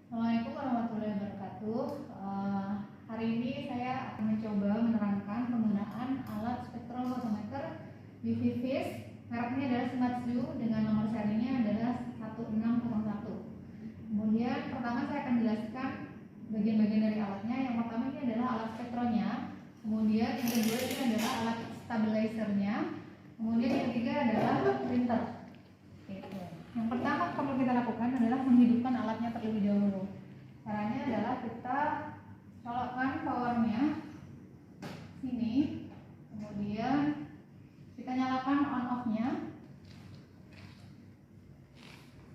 Assalamualaikum warahmatullahi wabarakatuh. Hari ini saya akan mencoba menerangkan penggunaan alat spektrofotometer BVFIS. Mereknya adalah Shimadzu dengan nomor serinya adalah 1601. Kemudian pertama saya akan jelaskan bagian-bagian dari alatnya. Yang pertama ini adalah alat spektronya. Kemudian yang kedua ini adalah alat stabilizernya. Kemudian yang ketiga adalah printer. Yang pertama perlu kita lakukan adalah menghidupkan alatnya terlebih dahulu. Caranya adalah kita colokkan powernya sini, kemudian kita nyalakan on off-nya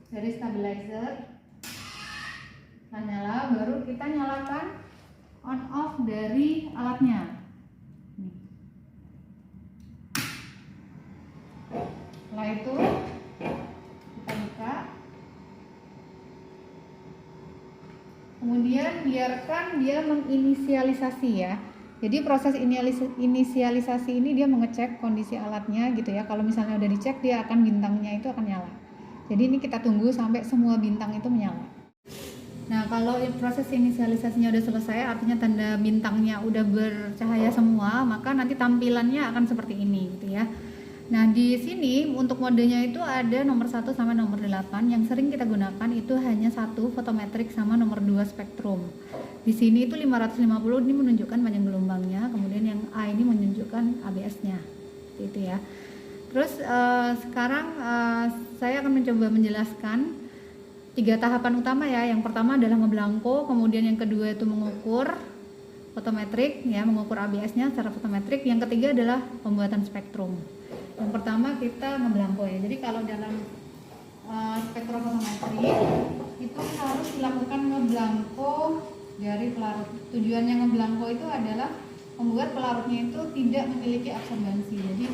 dari stabilizer. Nah, nyala, baru kita nyalakan on off dari alatnya. Setelah itu kemudian biarkan dia menginisialisasi ya. Jadi proses inisialisasi ini dia mengecek kondisi alatnya gitu ya. Kalau misalnya udah dicek, dia akan bintangnya itu akan nyala. Jadi ini kita tunggu sampai semua bintang itu menyala. Nah, kalau proses inisialisasinya udah selesai, artinya tanda bintangnya udah bercahaya semua, maka nanti tampilannya akan seperti ini gitu ya. Nah, di sini untuk modenya itu ada nomor 1 sampai nomor 8. Yang sering kita gunakan itu hanya satu fotometrik sama nomor 2 spektrum. Di sini itu 550 ini menunjukkan panjang gelombangnya, kemudian yang A ini menunjukkan ABS-nya. Gitu ya. Terus sekarang saya akan mencoba menjelaskan 3 tahapan utama ya. Yang pertama adalah ngeblangko, kemudian yang kedua itu mengukur fotometrik ya, mengukur ABS-nya secara fotometrik. Yang ketiga adalah pembuatan spektrum. Yang pertama kita ngeblangko ya. Jadi kalau dalam spektrofotometri itu harus dilakukan ngeblangko dari pelarut. Tujuannya ngeblangko itu adalah membuat pelarutnya itu tidak memiliki absorbansi. Jadi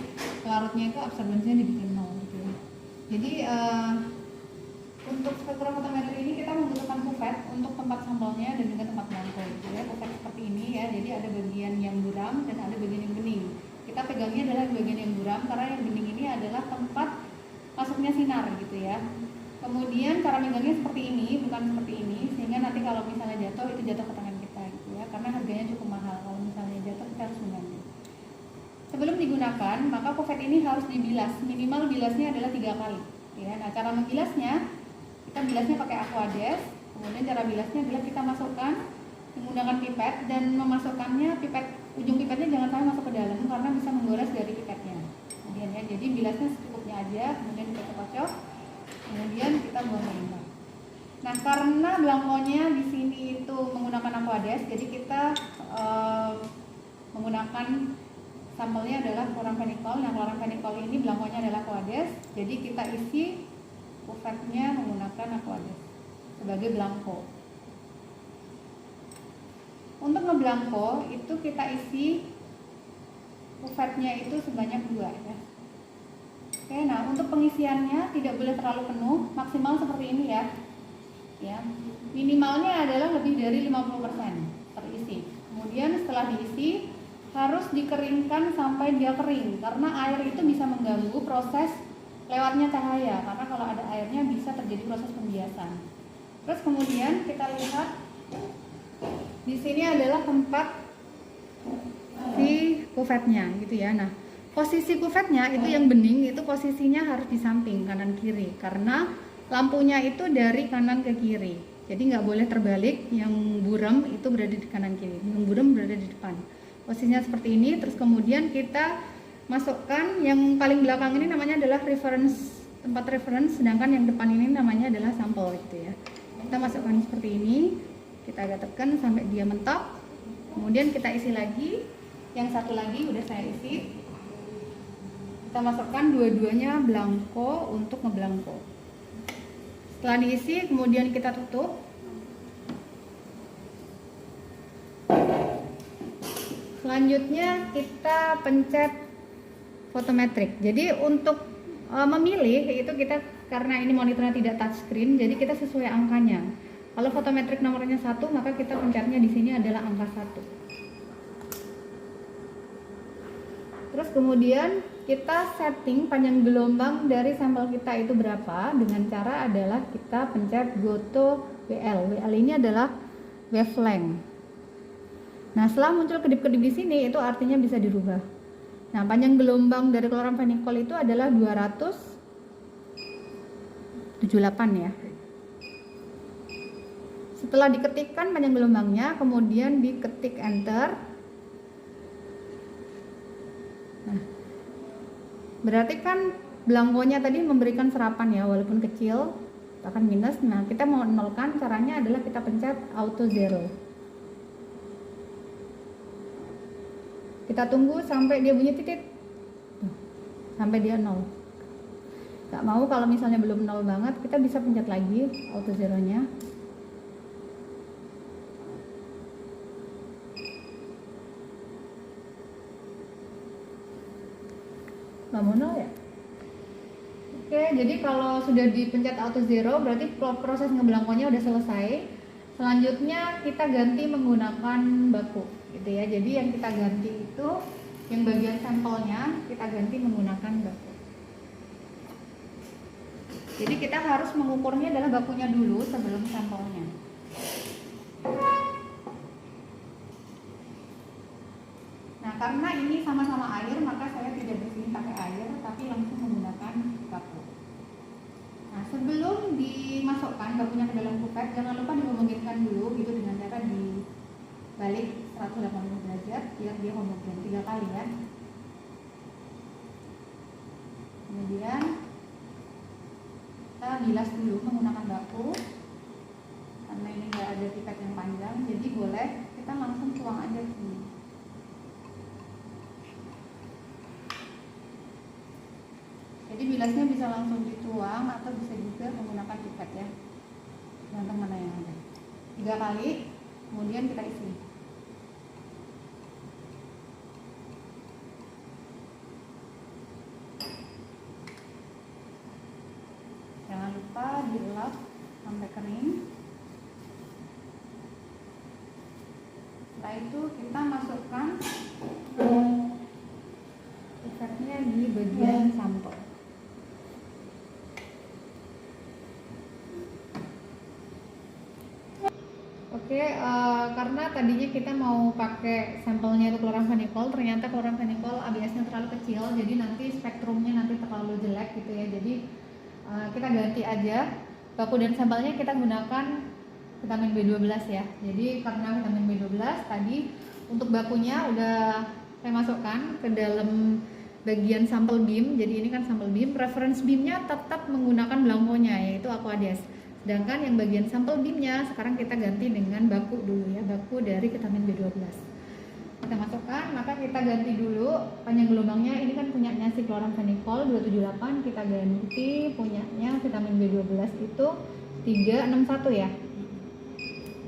pelarutnya itu absorbansinya dibikin nol gitu ya. Jadi untuk spektrofotometri ini kita membutuhkan pipet untuk tempat sampelnya dan juga tempat blangko gitu ya. Pipet seperti ini ya. Jadi ada bagian yang buram dan ada bagian yang bening. Kita pegangnya adalah bagian yang buram karena yang bening ini adalah tempat masuknya sinar gitu ya. Kemudian cara megangnya seperti ini, bukan seperti ini, sehingga nanti kalau misalnya jatuh itu jatuh ke tangan kita gitu ya, karena harganya cukup mahal. Kalau misalnya jatuh kita harus mengganti. Sebelum digunakan, maka pipet ini harus dibilas. Minimal bilasnya adalah 3 kali ya. Nah, cara membilasnya, kita bilasnya pakai aquades. Kemudian cara bilasnya adalah kita masukkan menggunakan pipet dan memasukkannya ujung pipetnya jangan sampai masuk ke dalam karena bisa menggores dari pipetnya. Kemudian ya, jadi bilasnya secukupnya aja, kemudian kita kocok, kemudian kita buang limbah. Nah, karena blangkonya di sini itu menggunakan aquades, jadi kita menggunakan sampelnya adalah chloramphenicol. Nah, chloramphenicol ini blangkonya adalah aquades, jadi kita isi pipetnya menggunakan aquades sebagai blangko. Untuk ngeblangko itu kita isi pipetnya itu sebanyak 2 ya. Oke, nah untuk pengisiannya tidak boleh terlalu penuh, maksimal seperti ini ya. Ya. Minimalnya adalah lebih dari 50% terisi. Kemudian setelah diisi harus dikeringkan sampai dia kering karena air itu bisa mengganggu proses lewatnya cahaya, karena kalau ada airnya bisa terjadi proses pembiasan. Terus kemudian kita lihat di sini adalah tempat si pipetnya gitu ya. Nah, posisi pipetnya itu yang bening itu posisinya harus di samping kanan kiri karena lampunya itu dari kanan ke kiri. Jadi nggak boleh terbalik, yang buram itu berada di kanan kiri, yang buram berada di depan. Posisinya seperti ini. Terus kemudian kita masukkan yang paling belakang ini namanya adalah reference, tempat reference, sedangkan yang depan ini namanya adalah sampel gitu ya. Kita masukkan seperti ini. Kita agak tekan sampai dia mentok, kemudian kita isi lagi. Yang satu lagi udah saya isi. Kita masukkan dua-duanya blangko untuk ngeblangko. Setelah diisi kemudian kita tutup. Selanjutnya kita pencet fotometrik. Jadi untuk memilih itu kita, karena ini monitornya tidak touchscreen, jadi kita sesuai angkanya. Kalau fotometrik nomornya 1, maka kita pencetnya di sini adalah angka 1. Terus kemudian kita setting panjang gelombang dari sampel kita itu berapa dengan cara adalah kita pencet go to WL. WL ini adalah wavelength. Nah, setelah muncul kedip-kedip di sini itu artinya bisa dirubah. Nah, panjang gelombang dari chloramphenicol itu adalah 278 ya. Setelah diketikkan panjang gelombangnya, kemudian diketik enter. Nah, berarti kan belangkonya tadi memberikan serapan ya, walaupun kecil akan minus. Nah, kita mau nolkan, caranya adalah kita pencet auto zero. Kita tunggu sampai dia bunyi titik, sampai dia 0. Gak mau kalau misalnya belum 0 banget, kita bisa pencet lagi auto zeronya. Gak mau 0 ya. Oke, jadi kalau sudah dipencet auto zero berarti proses ngebelangkonya udah selesai. Selanjutnya kita ganti menggunakan baku gitu ya. Jadi yang kita ganti itu yang bagian sampelnya kita ganti menggunakan baku. Jadi kita harus mengukurnya adalah bakunya dulu sebelum sampelnya. Nah, karena ini sama-sama air, maka saya tidak bersihin pakai air, tapi langsung menggunakan baku. Nah, sebelum dimasukkan bakunya ke dalam kupet, jangan lupa dihomogенkan dulu gitu dengan cara dibalik 180 derajat biar dia homogen 3 kali ya. Kemudian kita bilas dulu menggunakan baku. Karena ini nggak ada pipet yang panjang, jadi boleh kita langsung tuang aja sini. Jadi bilasnya bisa langsung dituang atau bisa juga menggunakan pipet ya, tergantung mana yang ada. 3 kali, kemudian kita isi. Jangan lupa dielap sampai kering. Setelah itu kita masukkan pipetnya di bagian sampel. Oke, karena tadinya kita mau pakai sampelnya itu chloramphenicol, ternyata chloramphenicol ABS-nya terlalu kecil, jadi nanti spektrumnya nanti terlalu jelek gitu ya. Jadi kita ganti aja baku dan sampelnya kita gunakan vitamin B12 ya. Jadi karena vitamin B12 tadi untuk bakunya udah saya masukkan ke dalam bagian sampel BIM. Jadi ini kan sampel BIM, reference BIM-nya tetap menggunakan belangkonya yaitu Aquades. Sedangkan yang bagian sampel BIM-nya sekarang kita ganti dengan baku dulu ya, baku dari vitamin B12. Kita masukkan, maka kita ganti dulu panjang gelombangnya. Ini kan punyanya si chloramphenicol 278, kita ganti punyanya vitamin B12 itu 361 ya.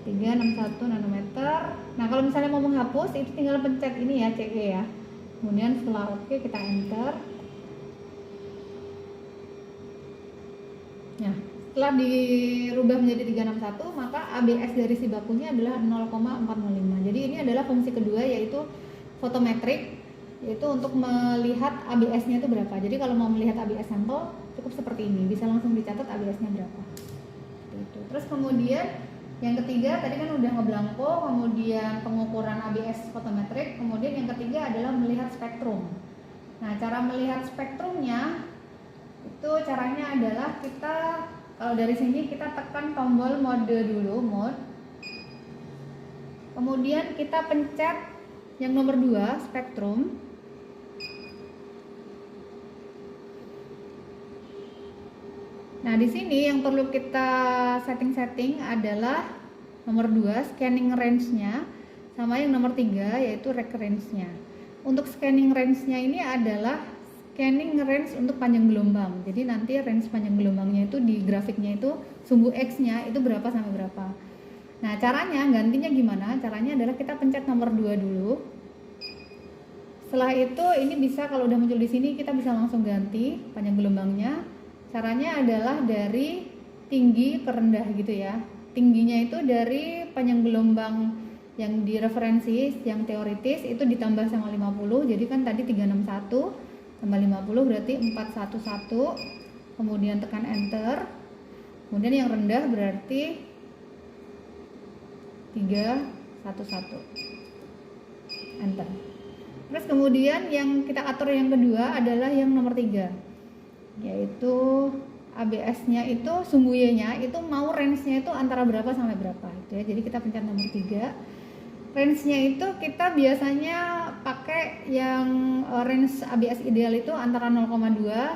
361 nanometer. Nah, kalau misalnya mau menghapus itu tinggal pencet ini ya, CE ya. Kemudian setelah oke kita enter. Nah, setelah dirubah menjadi 361, maka ABS dari si bakunya adalah 0,405. Jadi ini adalah fungsi kedua yaitu fotometrik, yaitu untuk melihat ABS-nya itu berapa. Jadi kalau mau melihat ABS sampel cukup seperti ini, bisa langsung dicatat ABS-nya berapa. Itu. Terus kemudian yang ketiga tadi kan udah ngeblanko, kemudian pengukuran ABS fotometrik, kemudian yang ketiga adalah melihat spektrum. Nah, cara melihat spektrumnya itu caranya adalah kita kalau dari sini kita tekan tombol mode dulu, mode. Kemudian kita pencet yang nomor 2, spektrum. Nah, di sini yang perlu kita setting adalah nomor 2, scanning range-nya, sama yang nomor 3 yaitu recurrence-nya. Untuk scanning range-nya ini adalah scanning range untuk panjang gelombang. Jadi nanti range panjang gelombangnya itu di grafiknya itu sumbu X-nya itu berapa sampai berapa. Nah, caranya gantinya gimana? Caranya adalah kita pencet nomor 2 dulu. Setelah itu ini bisa kalau udah muncul di sini kita bisa langsung ganti panjang gelombangnya. Caranya adalah dari tinggi ke rendah gitu ya. Tingginya itu dari panjang gelombang yang direferensi yang teoritis itu ditambah sama 50. Jadi kan tadi 361. tambah 50 berarti 411, kemudian tekan enter, kemudian yang rendah berarti 311, enter. Terus kemudian yang kita atur yang kedua adalah yang nomor 3, yaitu ABS-nya itu sumbu Y-nya itu mau range-nya itu antara berapa sampai berapa gitu ya. Jadi kita pencet nomor 3. Range-nya itu kita biasanya pakai yang range ABS ideal itu antara 0,2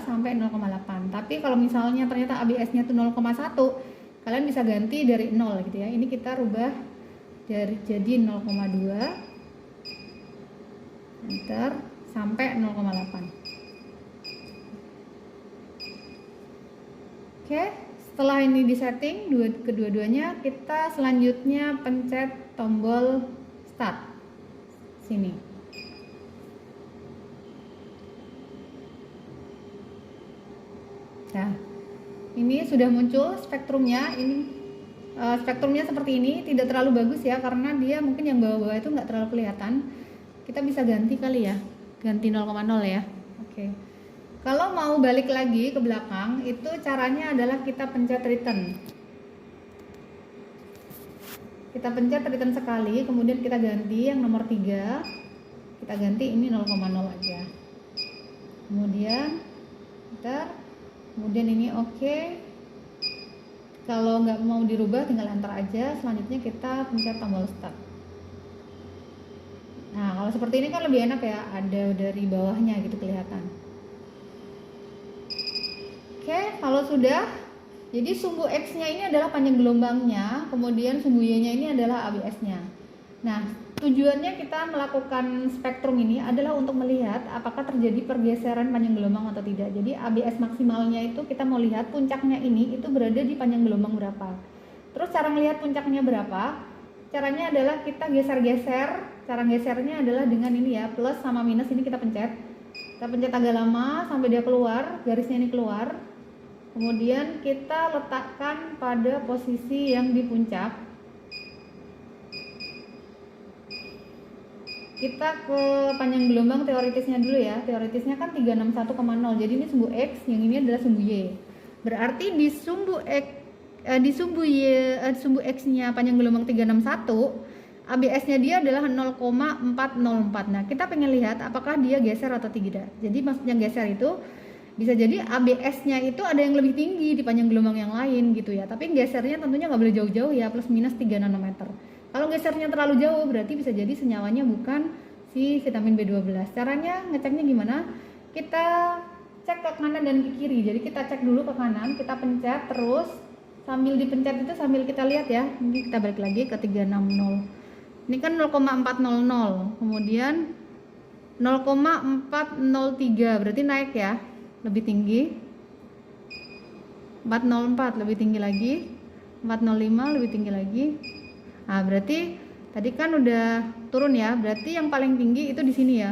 sampai 0,8. Tapi kalau misalnya ternyata ABS-nya itu 0,1, kalian bisa ganti dari 0 gitu ya. Ini kita rubah jadi 0,2, enter, sampai 0,8. Oke, setelah ini disetting kedua-duanya, kita selanjutnya pencet tombol start sini. Nah, ini sudah muncul spektrumnya. Ini spektrumnya seperti ini, tidak terlalu bagus ya karena dia mungkin yang bawah-bawah itu nggak terlalu kelihatan. Kita bisa ganti kali ya, ganti 0,0 ya. Oke. Kalau mau balik lagi ke belakang, itu caranya adalah kita pencet return. Kita pencet return sekali, kemudian kita ganti yang nomor 3. Kita ganti ini 0,0 aja. Kemudian enter. Kemudian ini oke. Kalau nggak mau dirubah tinggal enter aja. Selanjutnya kita pencet tombol start. Nah, kalau seperti ini kan lebih enak ya, ada dari bawahnya gitu kelihatan. Oke, kalau sudah, jadi sumbu X-nya ini adalah panjang gelombangnya, kemudian sumbu Y-nya ini adalah ABS-nya. Nah, tujuannya kita melakukan spektrum ini adalah untuk melihat apakah terjadi pergeseran panjang gelombang atau tidak. Jadi ABS maksimalnya itu kita mau lihat puncaknya ini itu berada di panjang gelombang berapa. Terus cara melihat puncaknya berapa? Caranya adalah kita geser-geser. Cara gesernya adalah dengan ini ya, plus sama minus ini kita pencet. Kita pencet agak lama sampai dia keluar, garisnya ini keluar. Kemudian kita letakkan pada posisi yang di puncak. Kita ke panjang gelombang teoritisnya dulu ya. Teoritisnya kan 361,0. Jadi ini sumbu X, yang ini adalah sumbu Y. Berarti di sumbu X-nya panjang gelombang 361, ABS-nya dia adalah 0,404. Nah, kita pengen lihat apakah dia geser atau tidak. Jadi maksudnya geser itu bisa jadi ABS-nya itu ada yang lebih tinggi di panjang gelombang yang lain gitu ya. Tapi gesernya tentunya nggak boleh jauh-jauh ya, plus minus 3 nanometer. Kalau gesernya terlalu jauh berarti bisa jadi senyawanya bukan si vitamin B12. Caranya ngeceknya gimana? Kita cek ke kanan dan ke kiri. Jadi kita cek dulu ke kanan, kita pencet terus sambil dipencet itu sambil kita lihat ya. Ini kita balik lagi ke 360. Ini kan 0,400, kemudian 0,403 berarti naik ya, lebih tinggi. 404 lebih tinggi lagi, 405 lebih tinggi lagi. Nah, berarti tadi kan udah turun ya, berarti yang paling tinggi itu di sini ya,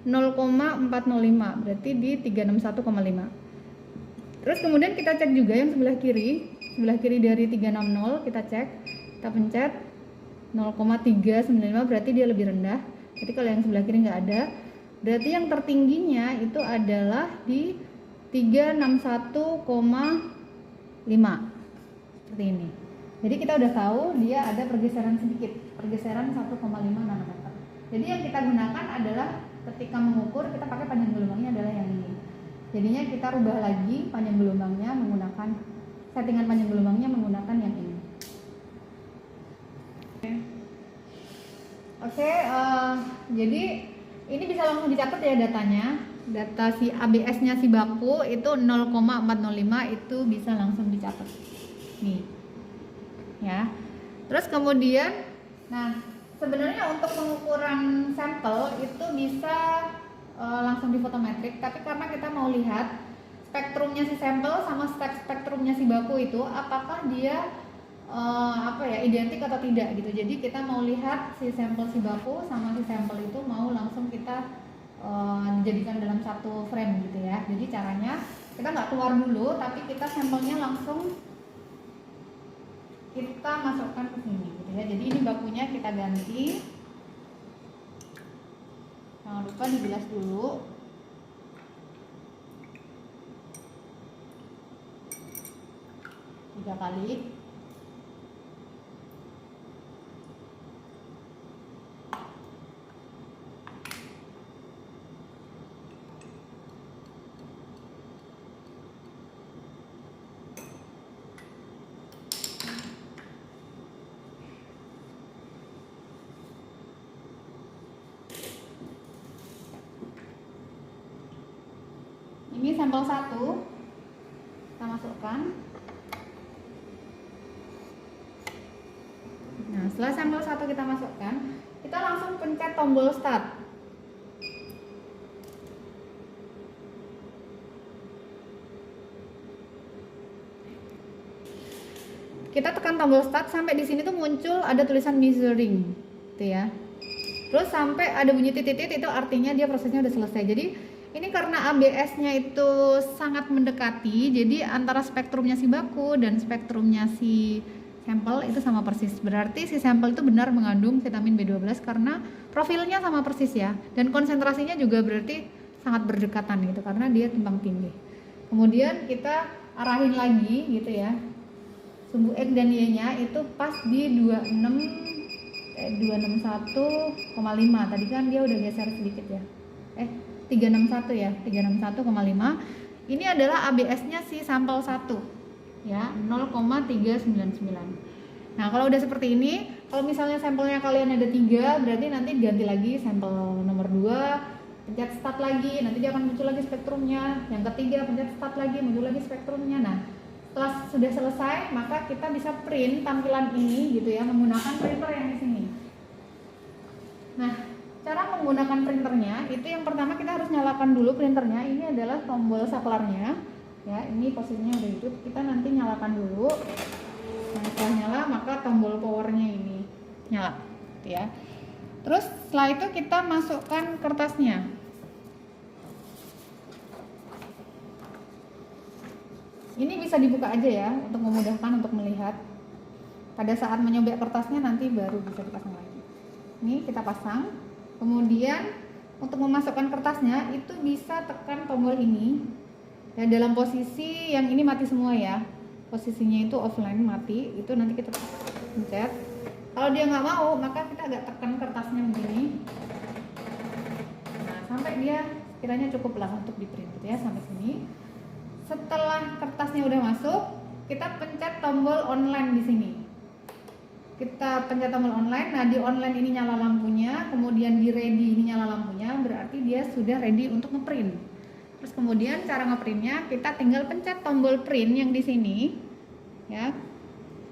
0,405 berarti di 361,5. Terus kemudian kita cek juga yang sebelah kiri dari 360 kita cek, kita pencet 0,395 berarti dia lebih rendah. Jadi kalau yang sebelah kiri nggak ada, berarti yang tertingginya itu adalah di 361,5 seperti ini. Jadi kita udah tahu dia ada pergeseran sedikit, pergeseran 1,5 nanometer. Jadi yang kita gunakan adalah ketika mengukur kita pakai panjang gelombangnya adalah yang ini. Jadinya kita rubah lagi panjang gelombangnya menggunakan settingan panjang gelombangnya menggunakan yang ini. Oke, jadi ini bisa langsung dicatat ya datanya. Data si ABS-nya si baku itu 0,405 itu bisa langsung dicatat. Nih. Ya. Terus kemudian nah, sebenarnya untuk pengukuran sampel itu bisa langsung di fotometrik, tapi karena kita mau lihat spektrumnya si sampel sama spektrumnya si baku itu apakah dia identik atau tidak gitu. Jadi kita mau lihat si sampel si baku sama si sampel itu mau langsung kita dijadikan dalam satu frame gitu ya. Jadi caranya kita nggak keluar dulu, tapi kita sampelnya langsung kita masukkan ke sini gitu ya. Jadi ini bakunya kita ganti, jangan lupa dibilas dulu. 3 kali. Ini sampel 1 kita masukkan. Nah, setelah sampel 1 kita masukkan, kita langsung pencet tombol start. Kita tekan tombol start sampai di sini tuh muncul ada tulisan measuring, gitu ya. Terus sampai ada bunyi titik-titik, itu artinya dia prosesnya udah selesai. Jadi ini karena ABS-nya itu sangat mendekati, jadi antara spektrumnya si baku dan spektrumnya si sampel itu sama persis. Berarti si sampel itu benar mengandung vitamin B12 karena profilnya sama persis ya. Dan konsentrasinya juga berarti sangat berdekatan gitu karena dia tumpang tindih. Kemudian kita arahin lagi gitu ya. Sumbu X dan Y-nya itu pas di 261,5. Tadi kan dia udah geser sedikit ya. 361 ya, 361,5. Ini adalah ABS-nya si sampel 1 ya, 0,399. Nah, kalau udah seperti ini, kalau misalnya sampelnya kalian ada 3, berarti nanti ganti lagi sampel nomor 2, pencet start lagi, nanti dia akan muncul lagi spektrumnya. Yang ketiga pencet start lagi, muncul lagi spektrumnya. Nah, setelah sudah selesai, maka kita bisa print tampilan ini gitu ya, menggunakan printer yang di sini. Nah, cara menggunakan printernya itu yang pertama kita harus nyalakan dulu printernya. Ini adalah tombol saklarnya ya, ini posisinya udah hidup, kita nanti nyalakan dulu. Nah, setelah nyala maka tombol powernya ini nyala gitu ya. Terus setelah itu kita masukkan kertasnya. Ini bisa dibuka aja ya untuk memudahkan untuk melihat. Pada saat menyobek kertasnya nanti baru bisa dipasang lagi. Ini kita pasang. Kemudian untuk memasukkan kertasnya itu bisa tekan tombol ini ya, dalam posisi yang ini mati semua ya, posisinya itu offline mati, itu nanti kita pencet. Kalau dia nggak mau maka kita agak tekan kertasnya begini. Nah, sampai dia kiranya cukup lah untuk di print ya, sampai sini. Setelah kertasnya udah masuk, kita pencet tombol online di sini. Kita pencet tombol online. Nah, di online ini nyala lampunya, kemudian di ready ini nyala lampunya, berarti dia sudah ready untuk ngeprint. Terus kemudian cara ngeprintnya kita tinggal pencet tombol print yang di sini, ya,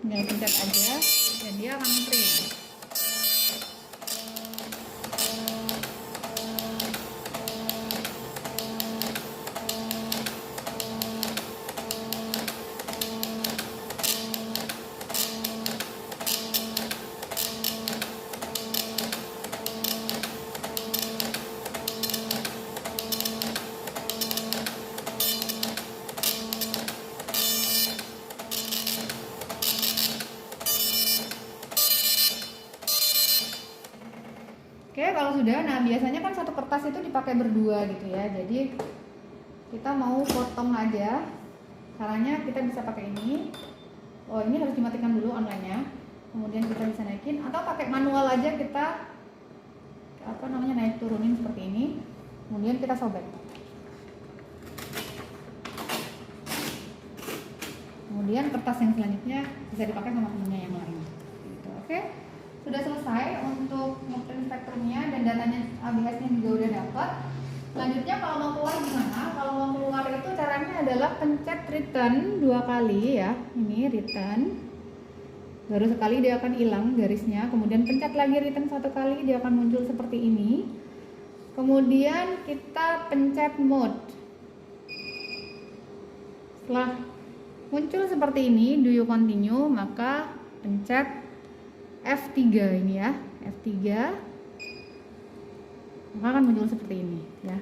tinggal pencet aja dan dia akan ngeprint. Oke, kalau sudah, nah biasanya kan satu kertas itu dipakai berdua gitu ya. Jadi kita mau potong aja. Caranya kita bisa pakai ini. Oh, ini harus dimatikan dulu online-nya. Kemudian kita bisa naikin atau pakai manual aja, kita naik turunin seperti ini. Kemudian kita sobek. Kemudian kertas yang selanjutnya bisa dipakai sama temennya yang lain. Gitu. Oke. Sudah selesai untuk ngeprint spektrumnya dan datanya ABS-nya juga udah dapat. Selanjutnya kalau mau keluar gimana? Kalau mau keluar itu caranya adalah pencet return 2 kali ya. Ini return. Baru sekali dia akan hilang garisnya. Kemudian pencet lagi return 1 kali, dia akan muncul seperti ini. Kemudian kita pencet mode. Setelah muncul seperti ini, do you continue, maka pencet F3 ini ya, F3, maka akan muncul seperti ini ya.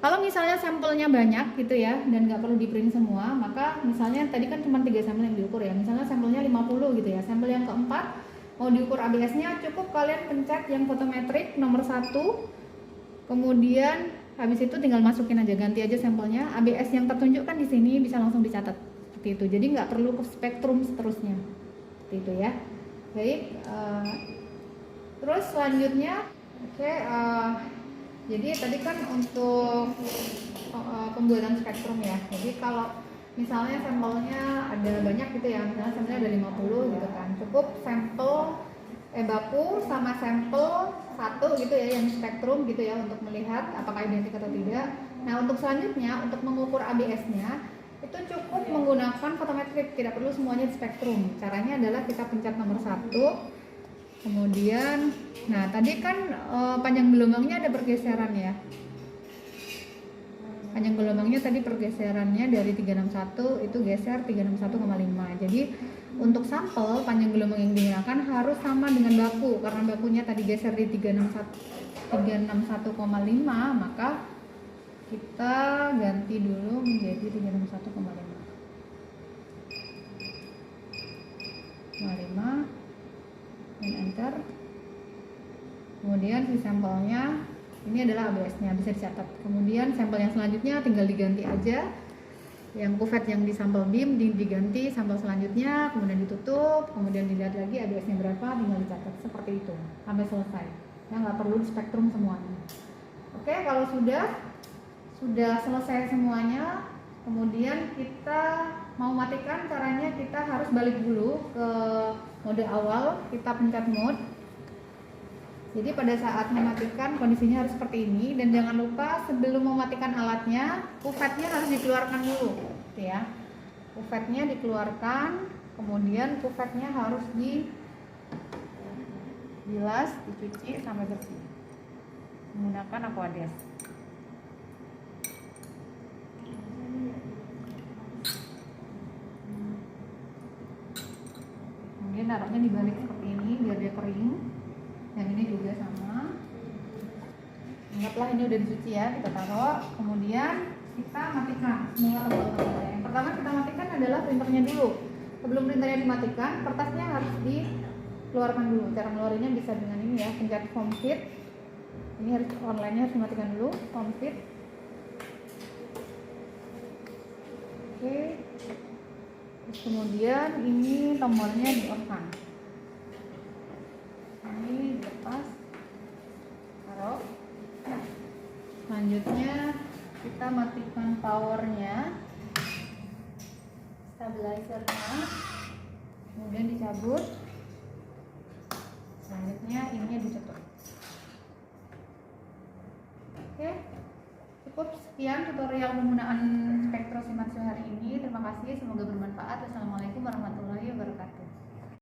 Kalau misalnya sampelnya banyak gitu ya dan nggak perlu di print semua, maka misalnya tadi kan cuma 3 sampel yang diukur ya, misalnya sampelnya 50 gitu ya, sampel yang keempat mau diukur ABS-nya, cukup kalian pencet yang fotometrik nomor 1, kemudian habis itu tinggal masukin aja, ganti aja sampelnya, ABS yang tertunjuk kan di sini bisa langsung dicatat seperti seperti itu. Jadi nggak perlu ke spektrum seterusnya, seperti itu ya. Baik, terus selanjutnya, oke, jadi tadi kan untuk pembuatan spektrum ya. Jadi kalau misalnya sampelnya ada banyak gitu ya, misalnya sampelnya ada 50 gitu kan, cukup sampel baku sama sampel satu gitu ya yang spektrum gitu ya untuk melihat apakah identik atau tidak. Nah untuk selanjutnya untuk mengukur ABS-nya itu cukup menggunakan fotometrik, tidak perlu semuanya di spektrum. Caranya adalah kita pencet nomor 1, kemudian nah tadi kan panjang gelombangnya ada pergeseran ya. Panjang gelombangnya tadi pergeserannya dari 361 itu geser 361,5. Jadi untuk sampel panjang gelombang yang digunakan harus sama dengan baku, karena bakunya tadi geser di 361,5, maka kita ganti dulu menjadi 361,5. 5 dan enter. Kemudian si sampelnya ini adalah ABS-nya, bisa dicatat. Kemudian sampel yang selanjutnya tinggal diganti aja. Yang kuvet yang di sampel BIM diganti sampel selanjutnya, kemudian ditutup, kemudian dilihat lagi ABS-nya berapa, tinggal dicatat seperti itu sampai selesai. Ya nggak perlu di spektrum semuanya. Oke, kalau sudah selesai semuanya, kemudian kita mau matikan, caranya kita harus balik dulu ke mode awal, kita pencet mode. Jadi pada saat mematikan kondisinya harus seperti ini, dan jangan lupa sebelum mematikan alatnya, kuvetnya harus dikeluarkan dulu, ya. Kuvetnya dikeluarkan, kemudian kuvetnya harus dibilas, dicuci sampai bersih menggunakan Aquades. Kemudian naruhnya dibalik seperti ini biar dia kering. Yang ini juga sama, anggaplah ini udah dicuci ya, kita taruh, kemudian kita matikan semua tombol-tombolnya. Yang pertama kita matikan adalah printernya dulu. Sebelum printernya dimatikan, kertasnya harus dikeluarkan dulu. Cara ngeluarinnya bisa dengan ini ya, pencet form fit. Ini harus online-nya harus dimatikan dulu, form fit. Oke. Terus kemudian ini tombolnya di on-kan. Ini dilepas, taruh. Selanjutnya kita matikan powernya, stabilizernya, kemudian dicabut. Selanjutnya ininya ditutup. Oke, cukup sekian tutorial penggunaan spektrosimetri hari ini. Terima kasih, semoga bermanfaat. Wassalamualaikum warahmatullahi wabarakatuh.